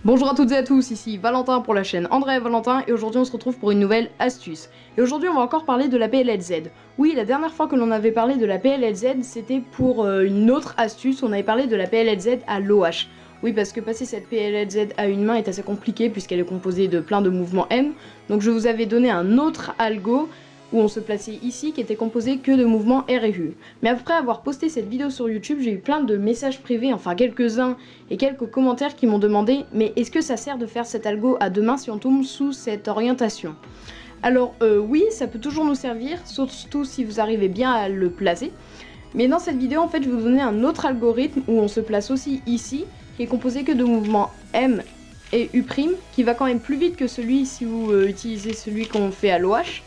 Bonjour à toutes et à tous, ici Valentin pour la chaîne André et Valentin et aujourd'hui on se retrouve pour une nouvelle astuce. Et aujourd'hui on va encore parler de la PLLZ. Oui, la dernière fois que l'on avait parlé de la PLLZ c'était pour une autre astuce, on avait parlé de la PLLZ à l'OH. Oui, parce que passer cette PLLZ à une main est assez compliqué puisqu'elle est composée de plein de mouvements M. Donc je vous avais donné un autre algo où on se plaçait ici qui était composé que de mouvements R et U. Mais après avoir posté cette vidéo sur YouTube, j'ai eu plein de messages privés, enfin quelques-uns et quelques commentaires qui m'ont demandé mais est-ce que ça sert de faire cet algo à deux mains si on tombe sous cette orientation? Alors oui, ça peut toujours nous servir, surtout si vous arrivez bien à le placer. Mais dans cette vidéo en fait je vais vous donner un autre algorithme où on se place aussi ici, qui est composé que de mouvements M et U', qui va quand même plus vite que celui si vous utilisez celui qu'on fait à l'OH.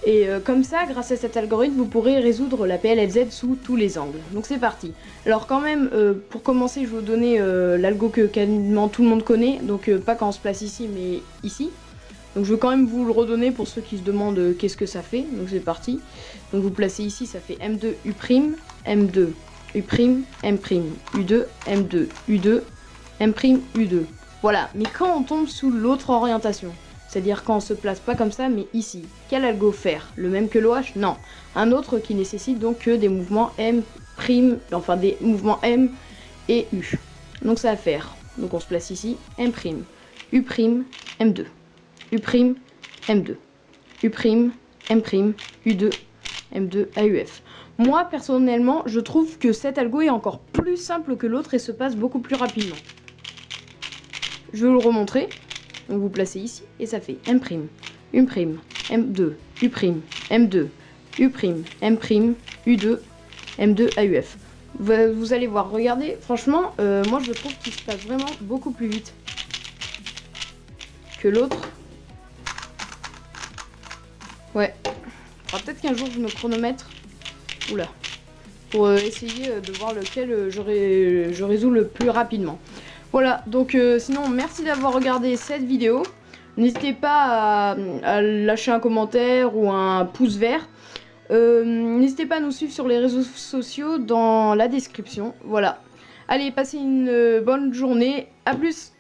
Et comme ça, grâce à cet algorithme, vous pourrez résoudre la PLLZ sous tous les angles. Donc c'est parti. Alors quand même, pour commencer, je vais vous donner l'algo que quasiment tout le monde connaît. Donc pas quand on se place ici, mais ici. Donc je vais quand même vous le redonner pour ceux qui se demandent qu'est-ce que ça fait. Donc c'est parti. Donc vous placez ici, ça fait M2 U', M2 U', M', U2, M2, U2, M', U2. Voilà, mais quand on tombe sous l'autre orientation, c'est-à-dire quand on se place pas comme ça, mais ici. Quel algo faire? Le même que l'OH? Non. Un autre qui nécessite donc que des mouvements M', enfin des mouvements M et U. Donc ça va faire. Donc on se place ici, M', U', M2. U', M2. U', M', U2, M2, AUF. Moi, personnellement, je trouve que cet algo est encore plus simple que l'autre et se passe beaucoup plus rapidement. Je vais vous le remontrer. Donc vous placez ici et ça fait M', U', M2, U', M2, U', M', U2, M2, AUF. Vous allez voir, regardez, franchement, moi je trouve qu'il se passe vraiment beaucoup plus vite que l'autre. Ouais, alors peut-être qu'un jour je me chronomètre, oula, pour essayer de voir lequel je résous le plus rapidement. Voilà, donc sinon merci d'avoir regardé cette vidéo. N'hésitez pas à lâcher un commentaire ou un pouce vert. N'hésitez pas à nous suivre sur les réseaux sociaux dans la description. Voilà. Allez, passez une bonne journée. À plus!